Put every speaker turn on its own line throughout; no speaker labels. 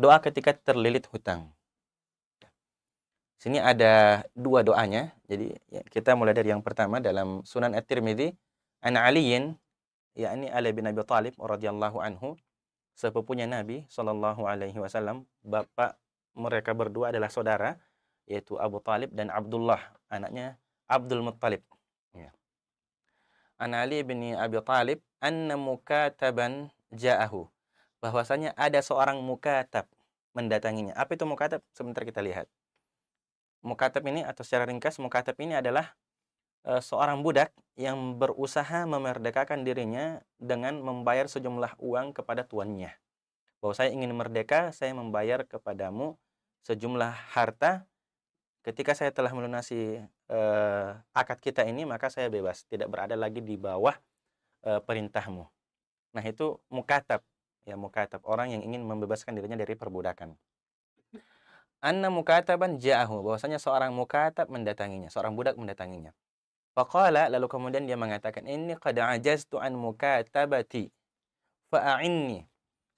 Doa ketika terlilit hutang. Sini ada dua doanya. Jadi ya, kita mulai dari yang pertama dalam Sunan At-Tirmidzi, an Aliyin, yakni Ali bin Abi Thalib radhiyallahu anhu, sepupunya Nabi sallallahu alaihi wasallam, bapak mereka berdua adalah saudara, yaitu Abu Talib dan Abdullah, anaknya Abdul Muttalib. Ya. An Ali bin Abi Thalib anna mukataban ja'ahu, bahwasanya ada seorang mukatab mendatanginya. Apa itu mukatab? Sebentar kita lihat. Mukatab ini, atau secara ringkas, mukatab ini adalah seorang budak yang berusaha memerdekakan dirinya dengan membayar sejumlah uang kepada tuannya. Bahwa saya ingin merdeka, saya membayar kepadamu sejumlah harta. Ketika saya telah melunasi akad kita ini, maka saya bebas, tidak berada lagi di bawah perintahmu. Nah, itu mukatab. Ya, mukatab, orang yang ingin membebaskan dirinya dari perbudakan. Anna mukataban ja'ahu, bahwasanya seorang mukatab mendatanginya, seorang budak mendatanginya. Faqala, lalu kemudian dia mengatakan, inni qad ajaztu an mukatabati fa'inni.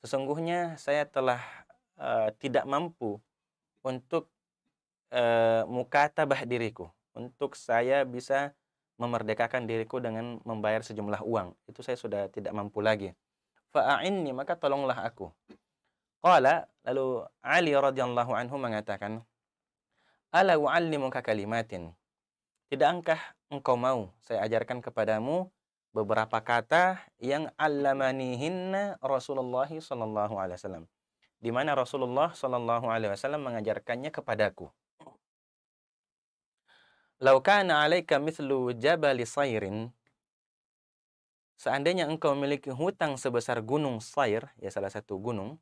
Sesungguhnya saya telah tidak mampu untuk mukatabah diriku, untuk saya bisa memerdekakan diriku dengan membayar sejumlah uang. Itu saya sudah tidak mampu lagi. Fa'inni, maka tolonglah aku. Qala, lalu Ali radhiyallahu anhu mengatakan, ala u'allimuka kalimatin. Tidaklah engkau mau saya ajarkan kepadamu beberapa kata yang allamanihinna Rasulullah sallallahu alaihi wasallam, di mana Rasulullah sallallahu alaihi wasallam mengajarkannya kepadaku. Lau kana 'alaika mithlu jabali sayrin, seandainya engkau memiliki hutang sebesar gunung Sayr, ya salah satu gunung,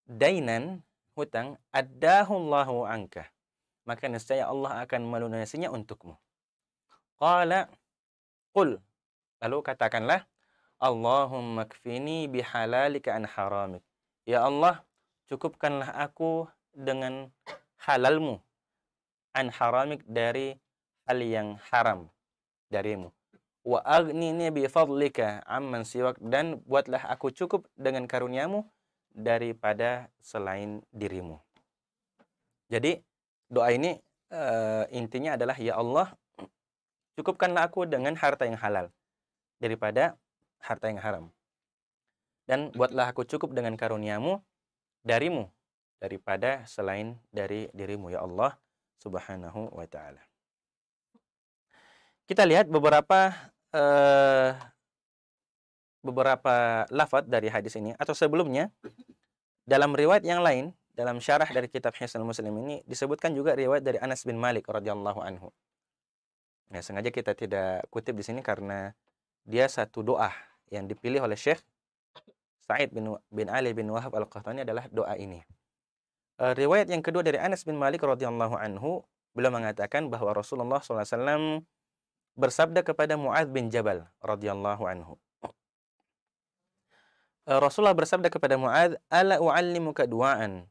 dainan, hutang, addahullahu anka, maka niscaya Allah akan melunasinya untukmu. Qala, qul, lalu katakanlah, Allahumma kfini bihalalika an haramik. Ya Allah, cukupkanlah aku dengan halalmu, an haramik, dari hal yang haram darimu. Wa aghnini bi fadlika amman siwak, dan buatlah aku cukup dengan karuniamu daripada selain dirimu. Jadi doa ini intinya adalah, ya Allah, cukupkanlah aku dengan harta yang halal daripada harta yang haram, dan buatlah aku cukup dengan karuniamu darimu daripada selain dari dirimu, ya Allah subhanahu wa ta'ala. Kita lihat beberapa lafaz dari hadis ini, atau sebelumnya dalam riwayat yang lain, dalam syarah dari kitab Hisnul Muslim ini disebutkan juga riwayat dari Anas bin Malik radhiyallahu anhu. Ya, sengaja kita tidak kutip di sini karena dia satu doa yang dipilih oleh Syekh Sa'id bin Ali bin Wahab Al-Qahtani adalah doa ini. Riwayat yang kedua dari Anas bin Malik radhiyallahu anhu, beliau mengatakan bahwa Rasulullah SAW bersabda kepada Mu'adz bin Jabal radhiyallahu anhu. Rasulullah bersabda kepada Mu'adz, ala u'allimuka du'aan.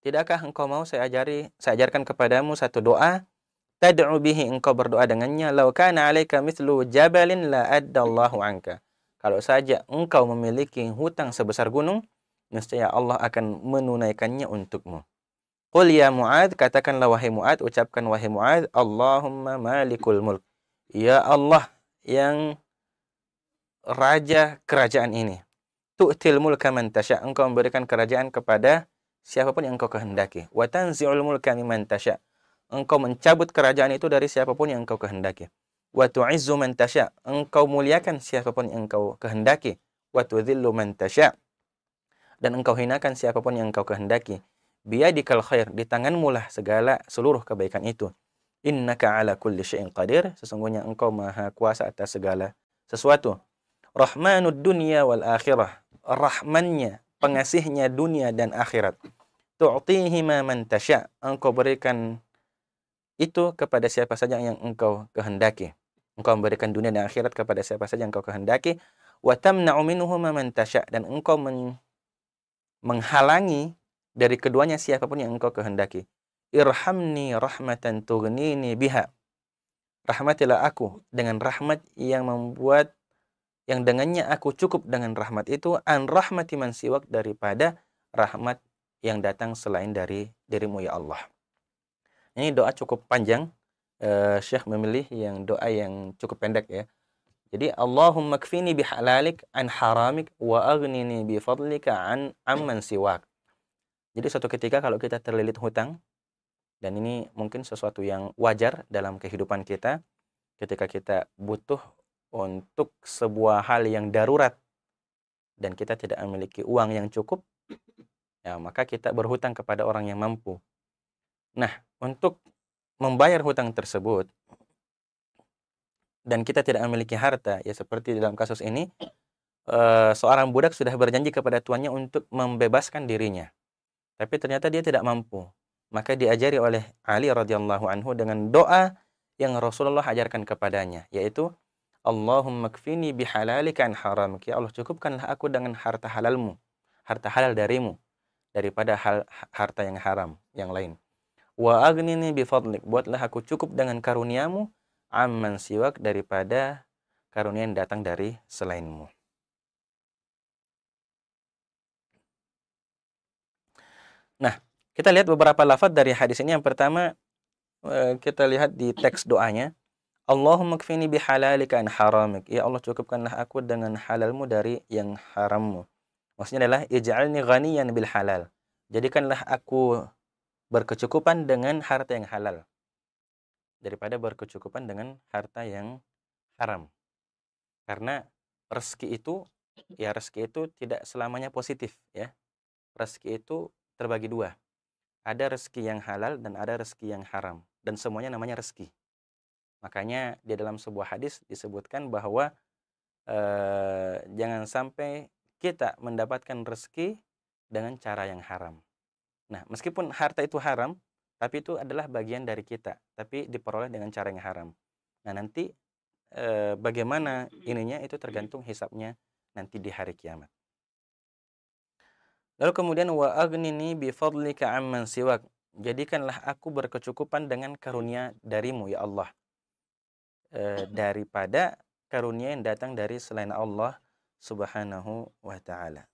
Tidakkah engkau mau saya ajarkan kepadamu satu doa, tad'u bihi, engkau berdoa dengannya, law kana 'alaika mithlu jabalin la addallahu anka. Kalau saja engkau memiliki hutang sebesar gunung, niscaya Allah akan menunaikannya untukmu. Qul ya Mu'adz, katakanlah wahai Mu'adz, ucapkan wahai Mu'adz, Allahumma malikul mulk. Ya Allah yang raja kerajaan ini. Tu'til mulka man tasya, engkau memberikan kerajaan kepada siapapun yang engkau kehendaki. Wa tanzi'ul mulka mimman tasya, engkau mencabut kerajaan itu dari siapapun yang engkau kehendaki. Wa tu'izzu man tasya, engkau muliakan siapapun yang engkau kehendaki. Wa tudhillu man tasya, dan engkau hinakan siapapun yang engkau kehendaki. Biyadikal khair, di tanganmu lah seluruh kebaikan itu. Innaka ala kulli syai'in qadir, sesungguhnya engkau maha kuasa atas segala sesuatu. Rahmanud dunya wal akhirah, rahmannya, pengasihnya dunia dan akhirat. Tu'tihi ma man tasya, engkau berikan itu kepada siapa saja yang engkau kehendaki. Engkau memberikan dunia dan akhirat kepada siapa saja yang engkau kehendaki. Wa tamna'u minhu ma man tasya, dan engkau menghalangi dari keduanya siapapun yang engkau kehendaki. Irhamni rahmatan tughnini biha, rahmatilah aku dengan rahmat yang dengannya aku cukup dengan rahmat itu, an rahmati man siwak, daripada rahmat yang datang selain dari dirimu ya Allah. Ini doa cukup panjang. Syekh memilih yang doa yang cukup pendek ya. Jadi Allahumma kfini bihalalik an haramik wa aghnini bifadlika an amman siwak. Jadi suatu ketika kalau kita terlilit hutang, dan ini mungkin sesuatu yang wajar dalam kehidupan kita, ketika kita butuh untuk sebuah hal yang darurat dan kita tidak memiliki uang yang cukup, ya maka kita berhutang kepada orang yang mampu. Nah, untuk membayar hutang tersebut dan kita tidak memiliki harta, ya seperti dalam kasus ini, seorang budak sudah berjanji kepada tuannya untuk membebaskan dirinya, tapi ternyata dia tidak mampu. Maka diajari oleh Ali radhiyallahu anhu dengan doa yang Rasulullah ajarkan kepadanya, yaitu Allahumma kfini bihalalika an haramik. Ya Allah, cukupkanlah aku dengan harta halalmu, harta halal darimu, daripada harta yang haram yang lain. Wa aghnini bifadlik, buatlah aku cukup dengan karuniamu, amman siwak, daripada karunia yang datang dari selainmu. Nah, kita lihat beberapa lafaz dari hadis ini. Yang pertama, kita lihat di teks doanya. Allahumma kfini bihalalika an haramik. Ya Allah, cukupkanlah aku dengan halalmu dari yang harammu. Maksudnya adalah ij'alni ghaniyan bil halal. Jadikanlah aku berkecukupan dengan harta yang halal daripada berkecukupan dengan harta yang haram. Karena rezeki itu tidak selamanya positif ya. Rezeki itu terbagi dua. Ada rezeki yang halal dan ada rezeki yang haram, dan semuanya namanya rezeki. Makanya di dalam sebuah hadis disebutkan bahwa jangan sampai kita mendapatkan rezeki dengan cara yang haram. Nah, meskipun harta itu haram, tapi itu adalah bagian dari kita, tapi diperoleh dengan cara yang haram. Nah, nanti bagaimana ininya itu tergantung hisabnya nanti di hari kiamat. Lalu kemudian wa aghnini bi fadlika amman siwak. Jadikanlah aku berkecukupan dengan karunia darimu ya Allah, daripada karunia yang datang dari selain Allah Subhanahu wa taala.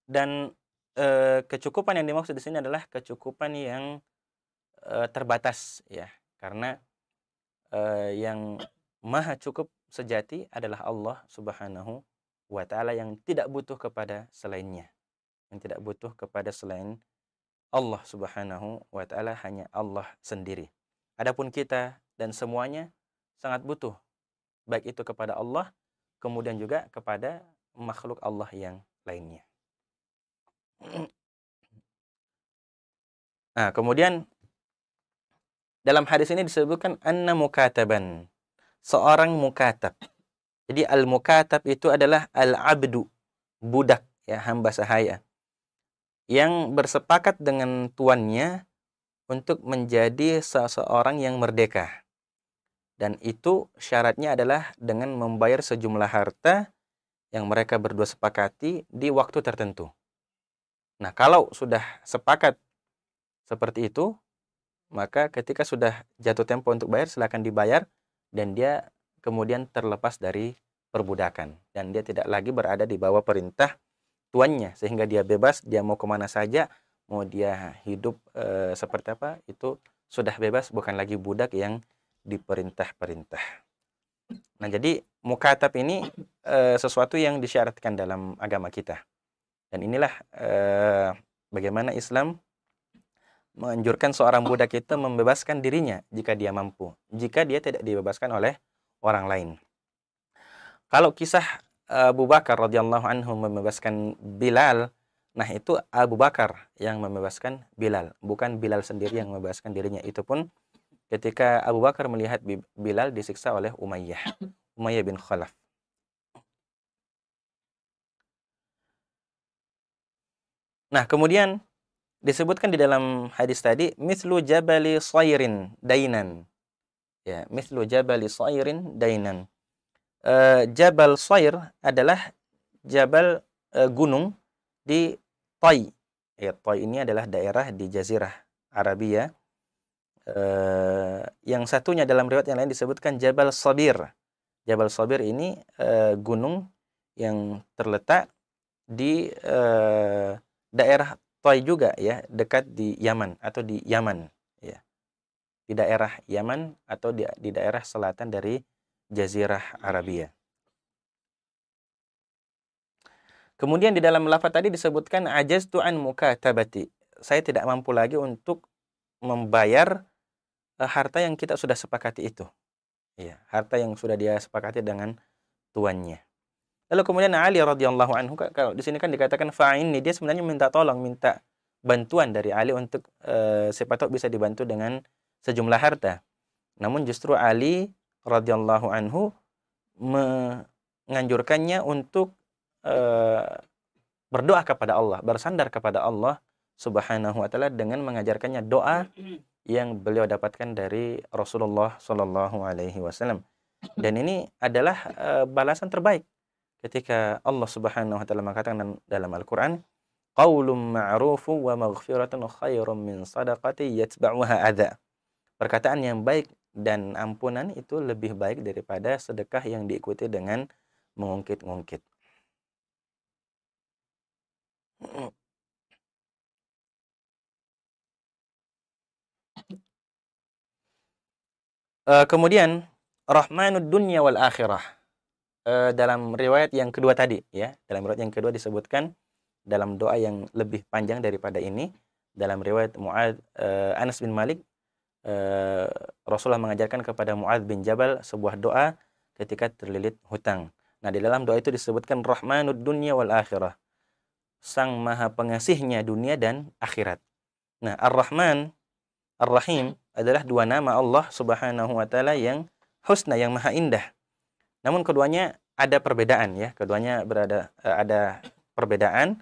Dan kecukupan yang dimaksud di sini adalah kecukupan yang terbatas ya, karena yang maha cukup sejati adalah Allah Subhanahu wa taala, yang tidak butuh kepada selainnya, yang tidak butuh kepada selain Allah Subhanahu wa taala, hanya Allah sendiri. Adapun kita dan semuanya sangat butuh, baik itu kepada Allah, kemudian juga kepada makhluk Allah yang lainnya. Nah, kemudian dalam hadis ini disebutkan anna mukataban, seorang mukatab. Jadi al-mukatab itu adalah al-abdu, budak ya, hamba sahaya, yang bersepakat dengan tuannya untuk menjadi seseorang yang merdeka. Dan itu syaratnya adalah dengan membayar sejumlah harta yang mereka berdua sepakati di waktu tertentu. Nah, kalau sudah sepakat seperti itu, maka ketika sudah jatuh tempo untuk bayar, silakan dibayar, dan dia kemudian terlepas dari perbudakan, dan dia tidak lagi berada di bawah perintah tuannya, sehingga dia bebas, dia mau kemana saja, mau dia hidup seperti apa, itu sudah bebas, bukan lagi budak yang diperintah-perintah. Nah, jadi mukatab ini sesuatu yang disyaratkan dalam agama kita. Dan inilah bagaimana Islam menganjurkan seorang budak itu membebaskan dirinya jika dia mampu, jika dia tidak dibebaskan oleh orang lain. Kalau kisah Abu Bakar radhiyallahu anhu membebaskan Bilal, nah itu Abu Bakar yang membebaskan Bilal, bukan Bilal sendiri yang membebaskan dirinya. Itu pun ketika Abu Bakar melihat Bilal disiksa oleh Umayyah bin Khalaf. Nah, kemudian disebutkan di dalam hadis tadi, mithlu jabali sayrin dainan. Ya, mithlu jabali sayrin dainan. Jabal Sayr adalah jabal gunung di Tai. Ya, Tai ini adalah daerah di Jazirah Arabia. Yang satunya dalam riwayat yang lain disebutkan Jabal Sabir. Jabal Sabir ini gunung yang terletak di daerah Thai juga ya, dekat di Yaman atau di Yaman ya. Di daerah Yaman atau di daerah selatan dari Jazirah Arabia. Kemudian di dalam lafaz tadi disebutkan ajaztu an mukatabati. Saya tidak mampu lagi untuk membayar harta yang kita sudah sepakati itu. Iya, harta yang sudah dia sepakati dengan tuannya. Lalu kemudian Ali radhiyallahu anhu, kalau di sini kan dikatakan fa'inni, dia sebenarnya minta tolong, minta bantuan dari Ali untuk siapa tahu bisa dibantu dengan sejumlah harta. Namun justru Ali radhiyallahu anhu menganjurkannya untuk berdoa kepada Allah, bersandar kepada Allah Subhanahu wa taala dengan mengajarkannya doa yang beliau dapatkan dari Rasulullah Shallallahu alaihi wasallam. Dan ini adalah balasan terbaik ketika Allah Subhanahu wa taala mengatakan dalam Al-Qur'an, qaulun ma'rufun wa maghfiratun khairum min shadaqati yatba'uha adza. Perkataan yang baik dan ampunan itu lebih baik daripada sedekah yang diikuti dengan mengungkit-ungkit. Kemudian Rahmanud dunya wal akhirah. Dalam riwayat yang kedua tadi ya, dalam riwayat yang kedua disebutkan dalam doa yang lebih panjang daripada ini, dalam riwayat Anas bin Malik, Rasulullah mengajarkan kepada Mu'adz bin Jabal sebuah doa ketika terlilit hutang. Nah, di dalam doa itu disebutkan Rahmanud dunya wal akhirah, sang maha pengasihnya dunia dan akhirat. Nah, Ar-Rahman, Ar-Rahim adalah dua nama Allah Subhanahu wa taala yang husna, yang maha indah. Namun keduanya ada perbedaan ya, keduanya ada perbedaan,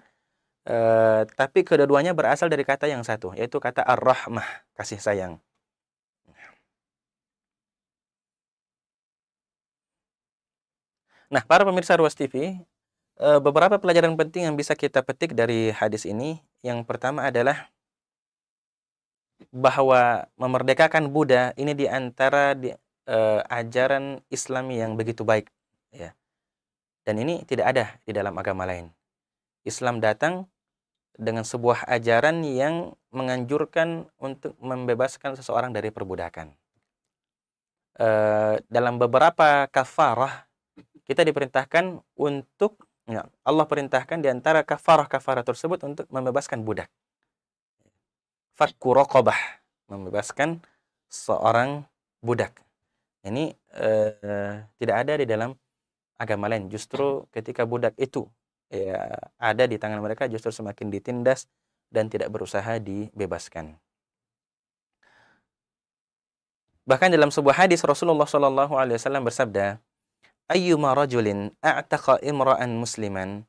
tapi kedua-duanya berasal dari kata yang satu, yaitu kata ar-rahmah, kasih sayang. Nah, para pemirsa Ruas TV, beberapa pelajaran penting yang bisa kita petik dari hadis ini. Yang pertama adalah bahwa memerdekakan budak ini di antara ajaran Islam yang begitu baik ya. Dan ini tidak ada di dalam agama lain. Islam datang dengan sebuah ajaran yang menganjurkan untuk membebaskan seseorang dari perbudakan. Dalam beberapa kafarah kita diperintahkan untuk ya, Allah perintahkan di antara kafarah tersebut untuk membebaskan budak. Fakku raqabah, membebaskan seorang budak. Ini tidak ada di dalam agama lain. Justru ketika budak itu ya ada di tangan mereka, justru semakin ditindas dan tidak berusaha dibebaskan. Bahkan dalam sebuah hadis Rasulullah Shallallahu alaihi wasallam bersabda, ayyuma rajulin a'taqa imra'an musliman,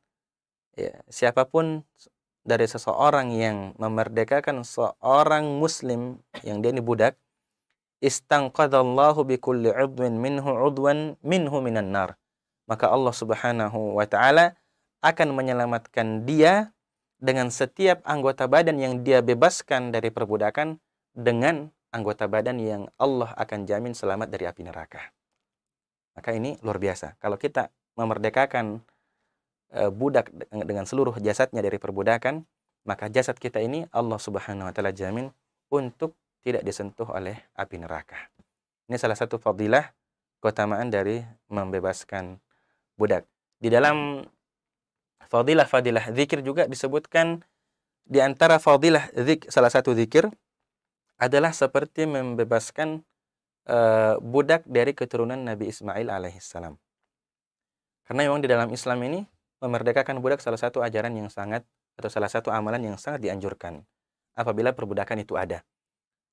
ya, siapapun dari seseorang yang memerdekakan seorang muslim yang dia ini budak, istanqadallahu bikulli 'udwin minhu 'udwan minhu minan nar, maka Allah Subhanahu wa taala akan menyelamatkan dia dengan setiap anggota badan yang dia bebaskan dari perbudakan, dengan anggota badan yang Allah akan jamin selamat dari api neraka. Maka ini luar biasa. Kalau kita memerdekakan budak dengan seluruh jasadnya dari perbudakan, maka jasad kita ini Allah Subhanahu wa taala jamin untuk tidak disentuh oleh api neraka. Ini salah satu fadilah, keutamaan dari membebaskan budak. Di dalam fadilah zikir juga disebutkan, di antara fadilah salah satu zikir adalah seperti membebaskan budak dari keturunan Nabi Ismail alaihissalam. Karena memang di dalam Islam ini memerdekakan budak salah satu ajaran yang sangat, atau salah satu amalan yang sangat dianjurkan apabila perbudakan itu ada.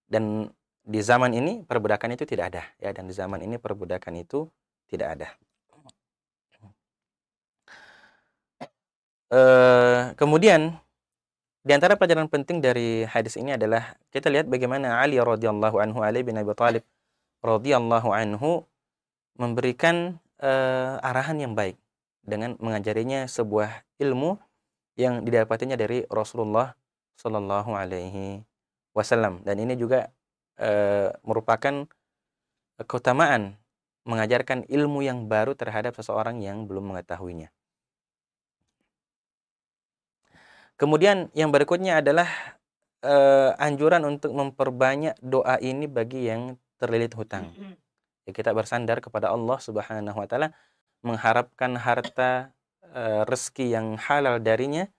Dan di zaman ini perbudakan itu tidak ada ya, dan di zaman ini perbudakan itu tidak ada. Kemudian di antara pelajaran penting dari hadis ini adalah kita lihat bagaimana Ali radhiyallahu anhu, Ali bin Abi Thalib radhiyallahu anhu memberikan arahan yang baik dengan mengajarinya sebuah ilmu yang didapatinya dari Rasulullah Shallallahu alaihi wasallam. Dan ini juga merupakan keutamaan mengajarkan ilmu yang baru terhadap seseorang yang belum mengetahuinya. Kemudian yang berikutnya adalah anjuran untuk memperbanyak doa ini bagi yang terlilit hutang. Ya, kita bersandar kepada Allah Subhanahu wa taala, mengharapkan harta, rezeki yang halal darinya.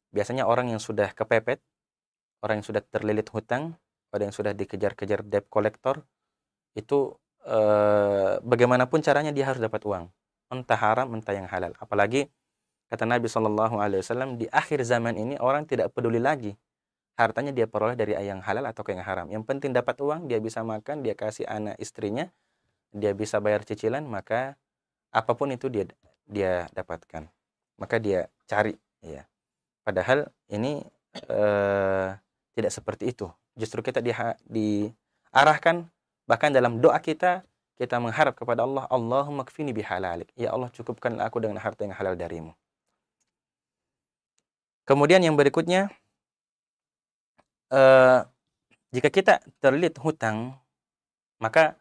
Biasanya orang yang sudah kepepet, orang yang sudah terlilit hutang, orang yang sudah dikejar-kejar debt collector, itu bagaimanapun caranya dia harus dapat uang, entah haram entah yang halal. Apalagi kata Nabi SAW, di akhir zaman ini orang tidak peduli lagi hartanya dia peroleh dari yang halal atau yang haram. Yang penting dapat uang, dia bisa makan, dia kasih anak istrinya, dia bisa bayar cicilan, maka apapun itu dia dapatkan, maka dia cari, ya. Padahal ini tidak seperti itu. Justru kita diarahkan, bahkan dalam doa kita mengharap kepada Allah, Allahumma kfini bihalalik, ya Allah cukupkanlah aku dengan harta yang halal darimu. Kemudian yang berikutnya, jika kita terlilit hutang, maka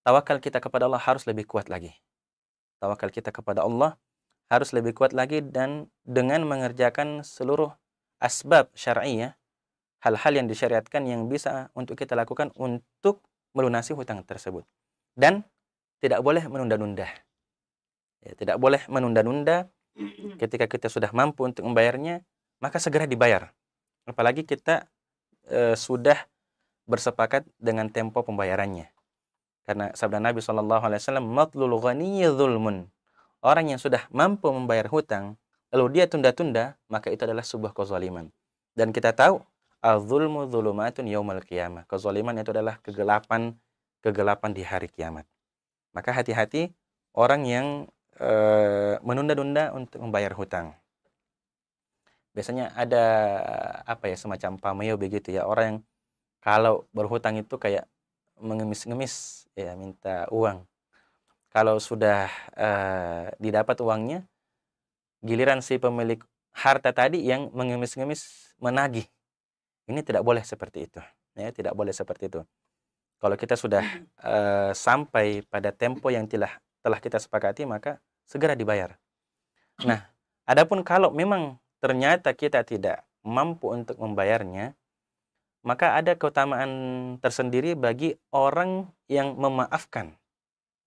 tawakal kita kepada Allah harus lebih kuat lagi. Tawakal kita kepada Allah harus lebih kuat lagi, dan dengan mengerjakan seluruh asbab syar'iyah, hal-hal yang disyariatkan yang bisa untuk kita lakukan untuk melunasi hutang tersebut. Dan tidak boleh menunda-nunda. Ya, tidak boleh menunda-nunda. Ketika kita sudah mampu untuk membayarnya, maka segera dibayar. Apalagi kita sudah bersepakat dengan tempo pembayarannya. Karena sabda Nabi SAW, matlul ghaniyyi dzulmun. Orang yang sudah mampu membayar hutang, lalu dia tunda-tunda, maka itu adalah sebuah kezaliman. Dan kita tahu, az-zulmu dzulumatun yaumal qiyamah. Kezaliman itu adalah kegelapan di hari kiamat. Maka hati-hati orang yang menunda-nunda untuk membayar hutang. Biasanya ada semacam pameo begitu ya, orang yang kalau berhutang itu kayak mengemis-ngemis, ya, minta uang. Kalau sudah didapat uangnya, giliran si pemilik harta tadi yang mengemis-ngemis menagih. Ini tidak boleh seperti itu. Ya, tidak boleh seperti itu. Kalau kita sudah sampai pada tempo yang telah kita sepakati, maka segera dibayar. Nah, adapun kalau memang ternyata kita tidak mampu untuk membayarnya, maka ada keutamaan tersendiri bagi orang yang memaafkan,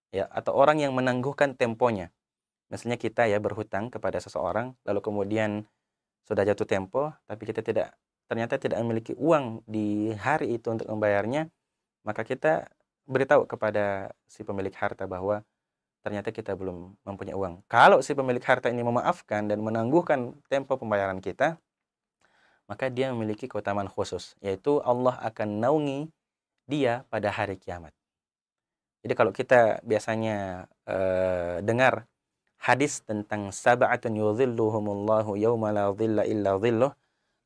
ya, atau orang yang menangguhkan temponya. Misalnya kita ya berhutang kepada seseorang, lalu kemudian sudah jatuh tempo, tapi kita ternyata tidak memiliki uang di hari itu untuk membayarnya, maka kita beritahu kepada si pemilik harta bahwa ternyata kita belum mempunyai uang. Kalau si pemilik harta ini memaafkan dan menangguhkan tempo pembayaran kita, maka dia memiliki keutamaan khusus, yaitu Allah akan naungi dia pada hari kiamat. Jadi kalau kita biasanya dengar hadis tentang sab'atun yudhilluhumullahu yawma la dhilla illa dhilluh,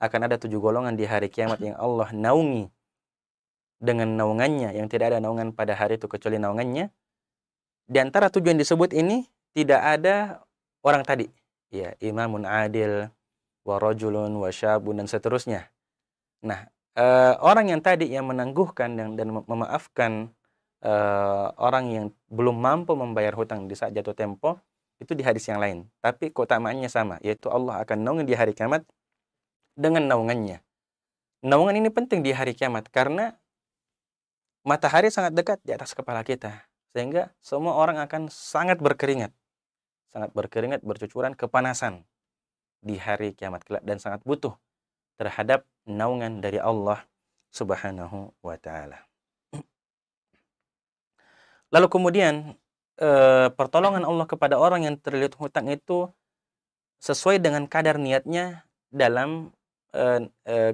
akan ada 7 golongan di hari kiamat yang Allah naungi dengan naungannya, yang tidak ada naungan pada hari itu kecuali naungannya. Di antara 7 yang disebut ini tidak ada orang tadi, ya, imamun adil, wa rajulun wa syabun, dan seterusnya. Nah, orang yang tadi yang menangguhkan dan memaafkan orang yang belum mampu membayar hutang di saat jatuh tempo, itu di hadis yang lain. Tapi keutamaannya sama, yaitu Allah akan naungi di hari kiamat dengan naungannya. Naungan ini penting di hari kiamat karena matahari sangat dekat di atas kepala kita, sehingga semua orang akan sangat berkeringat, bercucuran kepanasan di hari kiamat kelak, dan sangat butuh terhadap naungan dari Allah Subhanahu wa taala. Lalu kemudian pertolongan Allah kepada orang yang terlilit hutang itu sesuai dengan kadar niatnya dalam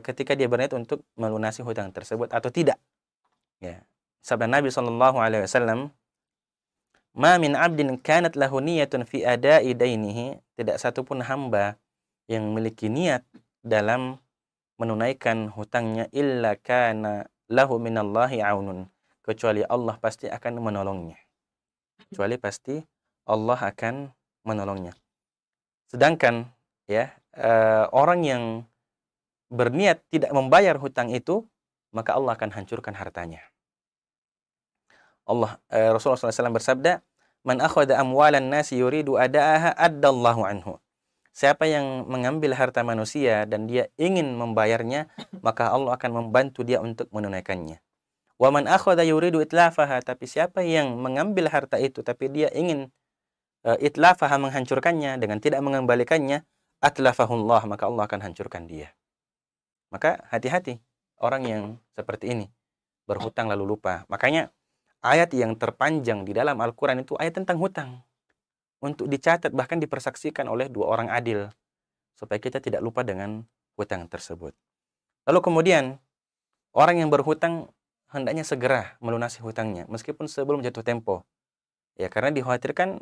ketika dia berniat untuk melunasi hutang tersebut atau tidak. Ya. Sabda Nabi SAW, "Ma min 'abdin kanat lahu niyatun fi ada'i dainihi", tidak satupun hamba yang memiliki niat dalam menunaikan hutangnya, illa kana lahu minallahi 'aunun, kecuali Allah pasti akan menolongnya. Sedangkan ya, orang yang berniat tidak membayar hutang itu, maka Allah akan hancurkan hartanya. Rasulullah SAW bersabda, "Man akhadha amwalan nasi yuridu ada'aha addallahu anhu." Siapa yang mengambil harta manusia dan dia ingin membayarnya, maka Allah akan membantu dia untuk menunaikannya. Wa man akhadha yuridu itlafaha, tapi siapa yang mengambil harta itu tapi dia ingin itlafaha, menghancurkannya dengan tidak mengembalikannya, atlafahullah, maka Allah akan hancurkan dia. Maka hati-hati orang yang seperti ini, berhutang lalu lupa. Makanya ayat yang terpanjang di dalam Al-Quran itu ayat tentang hutang. Untuk dicatat bahkan dipersaksikan oleh dua orang adil, supaya kita tidak lupa dengan hutang tersebut. Lalu kemudian orang yang berhutang hendaknya segera melunasi hutangnya meskipun sebelum jatuh tempo. Ya, karena dikhawatirkan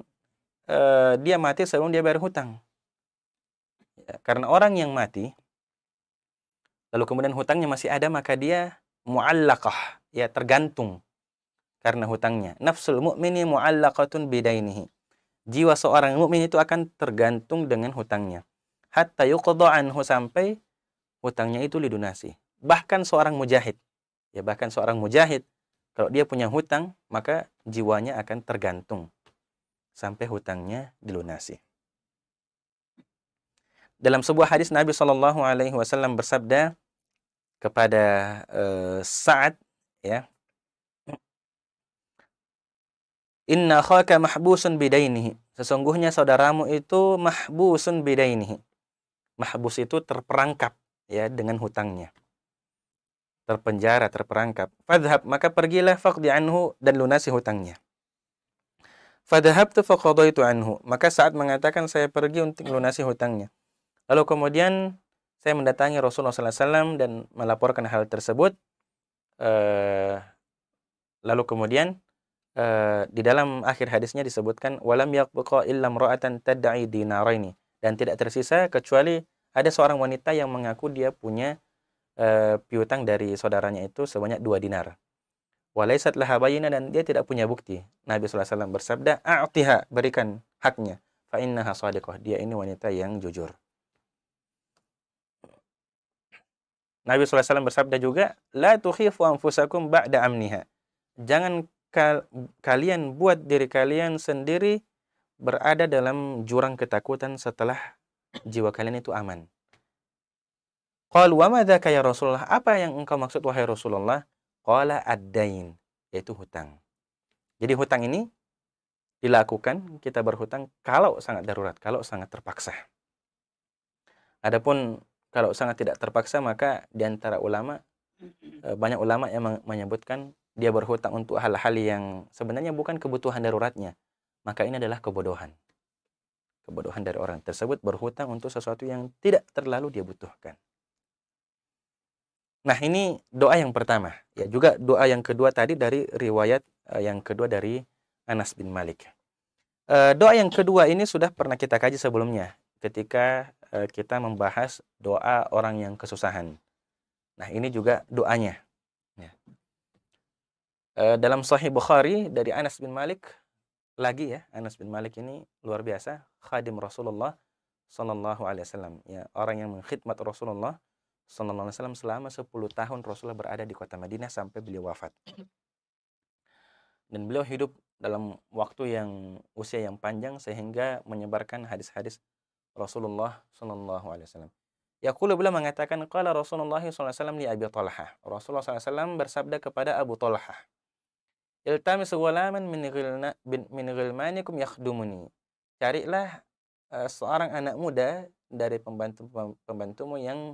dia mati sebelum dia bayar hutang. Ya, karena orang yang mati lalu kemudian hutangnya masih ada, maka dia mu'allaqah, ya tergantung karena hutangnya. Nafsul mu'mini mu'allaqatun bidainihi. Jiwa seorang mukmin itu akan tergantung dengan hutangnya. Hatta yuqda anhu, sampai hutangnya itu dilunasi. Bahkan seorang mujahid, ya bahkan seorang mujahid, kalau dia punya hutang, maka jiwanya akan tergantung sampai hutangnya dilunasi. Dalam sebuah hadis Nabi SAW bersabda kepada Sa'ad, ya, inna khaka mahbusun bidainihi. Sesungguhnya saudaramu itu mahbusun bidainihi. Mahbus itu terperangkap, ya, dengan hutangnya. Terpenjara, terperangkap. Fadhhab, maka pergilah, faqdi anhu, dan lunasi hutangnya. Fadhahabtu faqadaitu anhu. Maka saat mengatakan saya pergi untuk lunasi hutangnya. Lalu kemudian saya mendatangi Rasulullah SAW dan melaporkan hal tersebut. Lalu kemudian di dalam akhir hadisnya disebutkan walam yaqbaqa illa imra'atan tad'i dinaraini, dan tidak tersisa kecuali ada seorang wanita yang mengaku dia punya piutang dari saudaranya itu sebanyak 2 dinar. Walaysat laha bayyinah, dan dia tidak punya bukti. Nabi SAW bersabda, a'tiha, berikan haknya, fa innaha shadiqah, dia ini wanita yang jujur. Nabi SAW bersabda juga, la tukhifu anfusakum ba'da amniha, jangan kalian buat diri kalian sendiri berada dalam jurang ketakutan setelah jiwa kalian itu aman. Qalu wa madzaka ya Rasulullah, apa yang engkau maksud wahai Rasulullah? Qala ad-dain, yaitu hutang. Jadi hutang ini dilakukan, kita berhutang kalau sangat darurat, kalau sangat terpaksa. Adapun kalau sangat tidak terpaksa, maka di antara ulama, banyak ulama yang menyebutkan dia berhutang untuk hal-hal yang sebenarnya bukan kebutuhan daruratnya, maka ini adalah kebodohan. Kebodohan dari orang tersebut berhutang untuk sesuatu yang tidak terlalu dia butuhkan. Nah, ini doa yang pertama. Ya, juga doa yang kedua tadi dari riwayat yang kedua dari Anas bin Malik. Doa yang kedua ini sudah pernah kita kaji sebelumnya ketika kita membahas doa orang yang kesusahan. Nah, ini juga doanya. Ya. Dalam Sahih Bukhari dari Anas bin Malik lagi, ya, Anas bin Malik ini luar biasa, khadim Rasulullah sallallahu alaihi wasallam, ya, orang yang mengkhidmat Rasulullah sallallahu alaihi wasallam selama 10 tahun Rasulullah berada di kota Madinah sampai beliau wafat. Dan beliau hidup dalam waktu yang usia yang panjang sehingga menyebarkan hadis-hadis Rasulullah sallallahu alaihi wasallam. Yaqulu, beliau mengatakan, qala Rasulullah sallallahu alaihi wasallam li Abi Talhah. Rasulullah sallallahu alaihi wasallam bersabda kepada Abu Talhah, iltamis ghulaman min ghilmanikum yakhdumuni. Carilah seorang anak muda dari pembantumu yang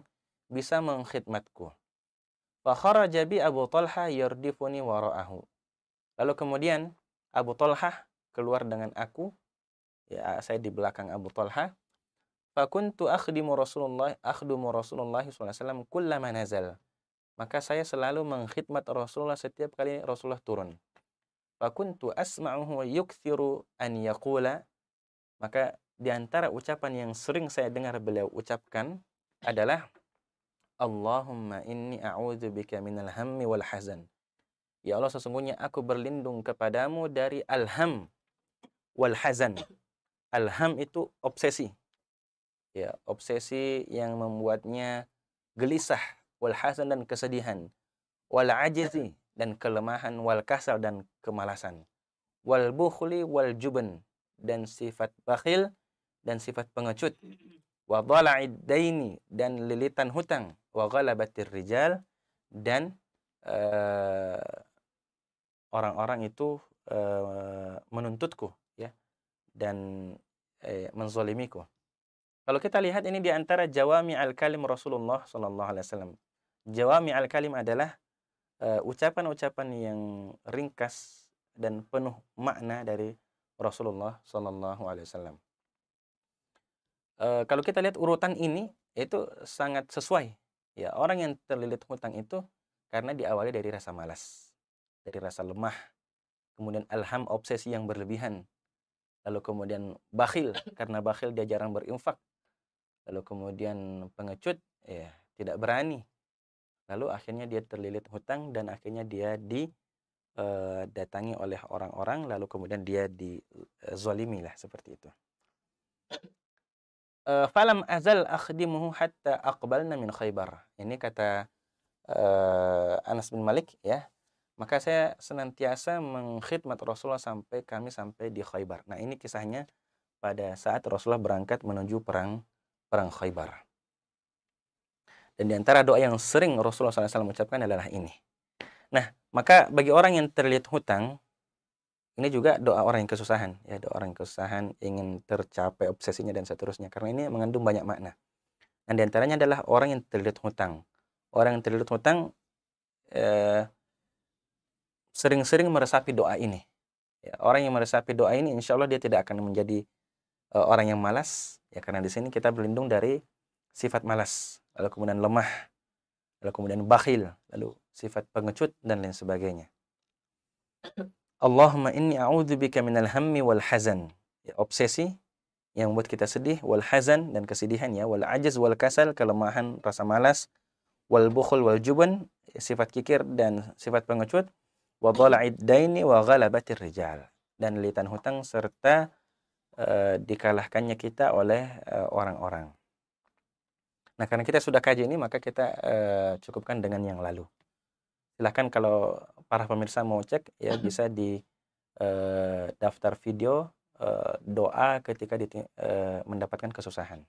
bisa mengkhidmatku. Fa kharaja bi Abu Talha yardifuni wara'ahu. Lalu kemudian Abu Talha keluar dengan aku, ya, saya di belakang Abu Talha. Fa kuntu akhdumu Rasulullah sallallahu alaihi wasallam kullama nazal. Maka saya selalu mengkhidmat Rasulullah setiap kali Rasulullah turun. Fakuntu asma'uhu yukthiru an yaqula, maka di antara ucapan yang sering saya dengar beliau ucapkan adalah Allahumma inni a'udzubika minal hammi wal hazan. Ya Allah, sesungguhnya aku berlindung kepadamu dari al-ham wal hazan. Al-ham itu obsesi. Ya, obsesi yang membuatnya gelisah, wal hazan dan kesedihan, wal ajzi dan kelemahan, wal kasal dan kemalasan, wal bukhli wal jubn dan sifat bakhil dan sifat pengecut, wa dhala'id daini, dan lilitan hutang, wa ghalabatir rijal, dan orang-orang itu menuntutku, ya, dan menzalimiku. Kalau kita lihat ini di antara jawami al-kalim Rasulullah sallallahu alaihi wasallam. Jawami al-kalim adalah ucapan-ucapan yang ringkas dan penuh makna dari Rasulullah sallallahu alaihi wasallam. Kalau kita lihat urutan ini itu sangat sesuai. Ya, orang yang terlilit hutang itu karena diawali dari rasa malas, dari rasa lemah, kemudian alham, obsesi yang berlebihan, lalu kemudian bakhil, karena bakhil dia jarang berinfak, lalu kemudian pengecut, ya, tidak berani, lalu akhirnya dia terlilit hutang dan akhirnya dia didatangi oleh orang-orang, lalu kemudian dia dizalimi lah, seperti itu. Falam azal akhdimuhu hatta aqbalna min Khaybar. Ini kata Anas bin Malik, ya. Maka saya senantiasa mengkhidmat Rasulullah sampai di Khaybar. Nah, ini kisahnya pada saat Rasulullah berangkat menuju perang Khaybar. Dan di antara doa yang sering Rasulullah SAW ucapkan adalah ini. Nah, maka bagi orang yang terlilit hutang, ini juga doa orang yang kesusahan, ya, doa orang yang kesusahan, ingin tercapai obsesinya dan seterusnya, karena ini mengandung banyak makna. Dan di antaranya adalah orang yang terlilit hutang. Orang yang terlilit hutang sering-sering meresapi doa ini. Ya, orang yang meresapi doa ini, insya Allah dia tidak akan menjadi orang yang malas, ya, karena di sini kita berlindung dari sifat malas, lalu kemudian lemah, lalu kemudian bakhil, lalu sifat pengecut dan lain sebagainya. Allahumma inni a'udzubika minal hammi wal hazan. Ya, obsesi yang membuat kita sedih, wal hazan, dan kesedihan, ya, wal ajaz wal kasal, kelemahan, rasa malas, wal bukhul wal juban, sifat kikir dan sifat pengecut, wa dhala'id daini wa ghalabatir rijal, dan lilitan hutang serta dikalahkannya kita oleh orang-orang. Nah, karena kita sudah kaji ini, maka kita cukupkan dengan yang lalu. Silahkan kalau para pemirsa mau cek, ya, bisa di daftar video doa ketika mendapatkan kesusahan.